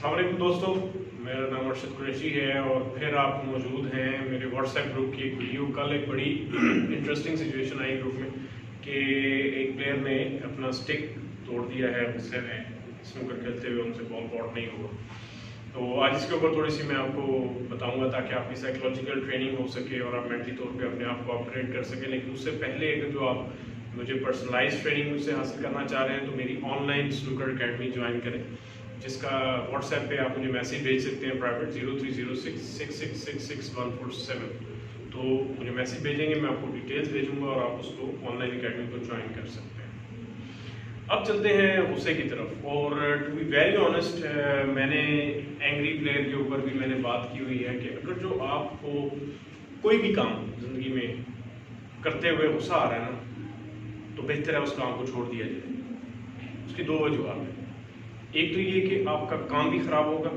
السلام علیکم دوستو، میرا نام ارشد قریشی ہے اور پھر آپ موجود ہیں میرے واٹس ایپ گروپ کی ایک ویڈیو. کل ایک بڑی انٹرسٹنگ سچویشن آئی گروپ میں کہ ایک پلیئر نے اپنا سٹک توڑ دیا ہے غصے میں سنوکر کھیلتے ہوئے، ان سے بال باؤٹ نہیں ہوا. تو آج اس کے اوپر تھوڑی سی میں آپ کو بتاؤں گا تاکہ آپ کی سائیکولوجیکل ٹریننگ ہو سکے اور آپ مینٹلی طور پہ اپنے آپ کو اپ گریڈ کر سکیں. لیکن اس سے پہلے اگر جو آپ مجھے پرسنلائز ٹریننگ مجھ سے حاصل کرنا چاہ رہے ہیں تو میری on line snooker academy join کریں، جس کا واٹس ایپ پہ آپ مجھے میسیج بھیج سکتے ہیں پرائیویٹ 0306666147. تو مجھے میسیج بھیجیں گے، میں آپ کو ڈیٹیلز بھیجوں گا اور آپ اس کو آن لائن اکیڈمی کو جوائن کر سکتے ہیں. اب چلتے ہیں غصے کی طرف. اور ٹو بی ویری آنیسٹ، میں نے اینگری پلیئر کے اوپر بھی میں نے بات کی ہوئی ہے کہ اگر جو آپ کو کوئی بھی کام زندگی میں کرتے ہوئے غصہ آ رہا ہے نا، تو بہتر ہے اس کام کو چھوڑ دیا جائے. اس کی دو وجوہات ہیں. ایک تو یہ کہ آپ کا کام بھی خراب ہوگا،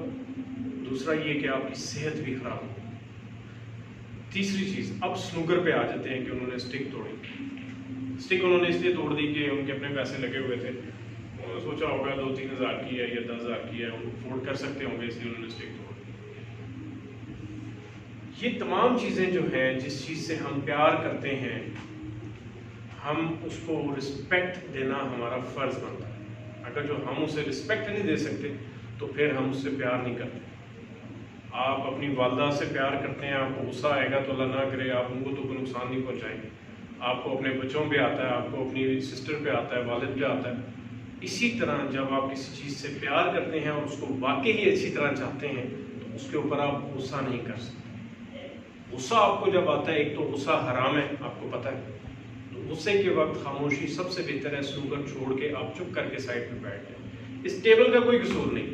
دوسرا یہ کہ آپ کی صحت بھی خراب ہوگی. تیسری چیز، اب سنوکر پہ آ جاتے ہیں کہ انہوں نے سٹک توڑی. سٹک انہوں نے اس لیے توڑ دی کہ ان کے اپنے پیسے لگے ہوئے تھے، انہوں نے سوچا ہوگا 2-3 ہزار کی ہے یا 10 ہزار کی ہے، ان کو افورڈ کر سکتے ہوں گے، اس لیے انہوں نے سٹک توڑ دی. یہ تمام چیزیں جو ہیں، جس چیز سے ہم پیار کرتے ہیں، ہم اس کو رسپیکٹ دینا ہمارا فرض بنتا ہے. اگر جو ہم اسے رسپیکٹ نہیں دے سکتے تو پھر ہم اس سے پیار نہیں کرتے. آپ اپنی والدہ سے پیار کرتے ہیں، آپ کو غصہ آئے گا تو اللہ نہ کرے آپ ان کو تو کوئی نقصان نہیں پہنچائیں گے. آپ کو اپنے بچوں پہ آتا ہے، آپ کو اپنی سسٹر پہ آتا ہے، والد پہ آتا ہے. اسی طرح جب آپ کسی چیز سے پیار کرتے ہیں اور اس کو واقعی ہی اچھی طرح چاہتے ہیں تو اس کے اوپر آپ غصہ نہیں کر سکتے. غصہ آپ کو جب آتا ہے، ایک تو غصہ حرام ہے، آپ کو پتہ ہے، تو غصے کے وقت خاموشی سب سے بہتر ہے. سنوکر چھوڑ کے آپ چپ کر کے سائڈ پہ بیٹھ جائیں. اس ٹیبل کا کوئی قصور نہیں،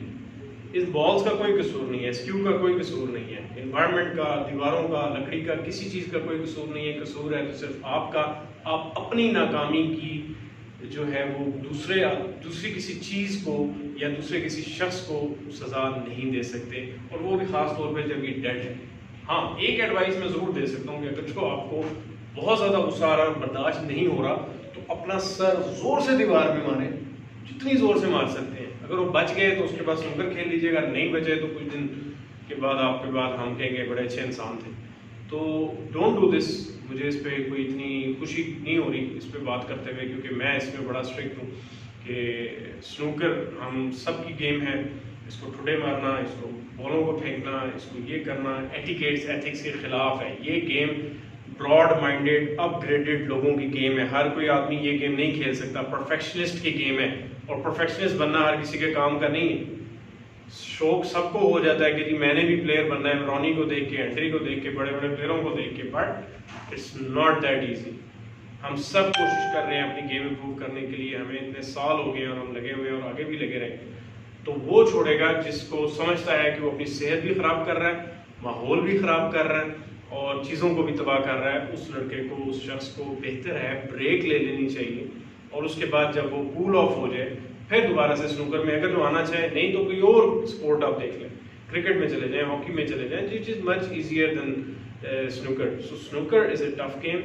اس بالز کا کوئی قصور نہیں ہے، اسکیو کا کوئی قصور نہیں ہے، انوائرمنٹ کا، دیواروں کا، لکڑی کا، کسی چیز کا کوئی قصور نہیں ہے. قصور ہے تو صرف آپ کا. آپ اپنی ناکامی کی جو ہے وہ دوسری کسی چیز کو یا دوسرے کسی شخص کو سزا نہیں دے سکتے، اور وہ بھی خاص طور پہ جب یہ ڈیڈ ہے. ہاں، ایک ایڈوائس میں ضرور دے سکتا ہوں کہ اگر جو آپ کو بہت زیادہ غصہ آ رہا ہے، برداشت نہیں ہو رہا، تو اپنا سر زور سے دیوار میں ماریں، جتنی زور سے مار سکتے ہیں. اگر وہ بچ گئے تو اس کے بعد سنوکر کھیل لیجیے گا، نہیں بچے تو کچھ دن کے بعد آپ کے بعد ہم کہیں گے بڑے اچھے انسان تھے. تو ڈونٹ ڈو دس. مجھے اس پہ کوئی اتنی خوشی نہیں ہو رہی اس پہ بات کرتے ہوئے، کیونکہ میں اس میں بڑا اسٹرکٹ ہوں کہ سنوکر ہم سب کی گیم ہے. اس کو ٹھڈے مارنا، اس کو بالوں کو پھینکنا، اس کو یہ کرنا ایٹیکیٹس، ایتھکس کے خلاف ہے. یہ گیم براڈ مائنڈیڈ اپ گریڈیڈ لوگوں کی گیم ہے. ہر کوئی آدمی یہ گیم نہیں کھیل سکتا. پرفیکشنسٹ کی گیم ہے، اور پرفیکشنسٹ بننا ہر کسی کے کام کا نہیں ہے. شوق سب کو ہو جاتا ہے کہ جی میں نے بھی پلیئر بننا ہے، رونی کو دیکھ کے، اینٹری کو دیکھ کے، بڑے بڑے پلیئروں کو دیکھ کے، but it's not that easy. ہم سب کوشش کر رہے ہیں اپنی گیم امپروو کرنے کے لیے. ہمیں اتنے سال ہو گئے اور ہم لگے ہوئے ہیں اور آگے بھی لگے رہیں گے. تو وہ چھوڑے گا جس کو سمجھتا ہے کہ وہ اپنی صحت بھی خراب کر رہا ہے، ماحول بھی خراب کر رہا ہے اور چیزوں کو بھی تباہ کر رہا ہے. اس لڑکے کو، اس شخص کو بہتر ہے بریک لے لینی چاہیے، اور اس کے بعد جب وہ کول آف ہو جائے پھر دوبارہ سے سنوکر میں اگر جو آنا چاہے. نہیں تو کوئی اور اسپورٹ آپ دیکھ لیں، کرکٹ میں چلے جائیں، ہاکی میں چلے جائیں. Which is much easier than snooker. So snooker is a tough game,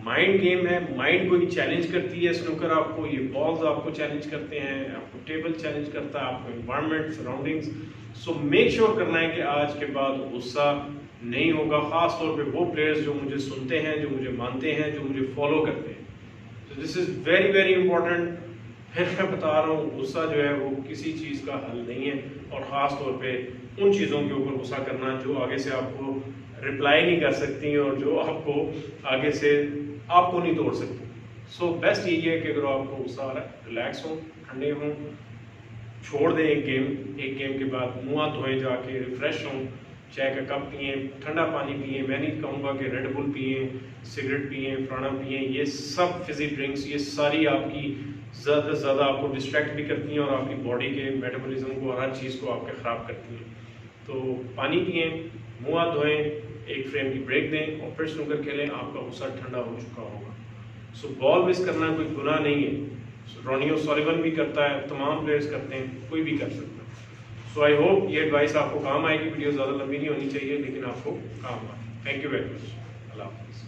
mind game ہے. مائنڈ کو ہی چیلنج کرتی ہے سنوکر. آپ کو یہ بالز آپ کو چیلنج کرتے ہیں، آپ کو ٹیبل چیلنج کرتا ہے، آپ کو environment, surroundings. So make sure کرنا ہے کہ آج کے بعد غصہ نہیں ہوگا. خاص طور پہ وہ پلیئرز جو مجھے سنتے ہیں، جو مجھے مانتے ہیں، جو مجھے فالو کرتے ہیں. تو دس از ویری ویری امپورٹنٹ. پھر میں بتا رہا ہوں، غصہ جو ہے وہ کسی چیز کا حل نہیں ہے، اور خاص طور پہ ان چیزوں کے اوپر غصہ کرنا جو آگے سے آپ کو رپلائی نہیں کر سکتی اور جو آپ کو آگے سے آپ کو نہیں توڑ سکتی. سو بیسٹ یہی ہے کہ اگر آپ کو غصہ آ رہا ہے، ریلیکس ہوں، ٹھنڈے ہوں، چھوڑ دیں ایک گیم کے بعد منہ ہاتھ دھوئیں، جا کے ریفریش ہوں، چائے کا کپ پئیں، ٹھنڈا پانی پئیں. میں نہیں کہوں گا کہ ریڈ بل پئیں، سگریٹ پئیں، فرانا پئیں. یہ سب فزی ڈرنکس، یہ ساری آپ کی زیادہ سے زیادہ آپ کو ڈسٹریکٹ بھی کرتی ہیں اور آپ کی باڈی کے میٹابولزم کو، ہر چیز کو آپ کے خراب کرتی ہیں. تو پانی پئیں، منہ ہاتھ دھوئیں، ایک فریم کی بریک دیں اور پھر سنوکر کھیلیں. آپ کا غصہ ٹھنڈا ہو چکا ہوگا. سو بال مس کرنا کوئی گناہ نہیں ہے. رونی اوسالیون بھی کرتا ہے، تمام پلیئرز کرتے ہیں، کوئی بھی کر سکتا ہے. سو آئی ہوپ یہ ایڈوائس آپ کو کام آئے گی. ویڈیو زیادہ لمبی نہیں ہونی چاہیے لیکن آپ کو کام آئے. Thank you very much. اللہ حافظ.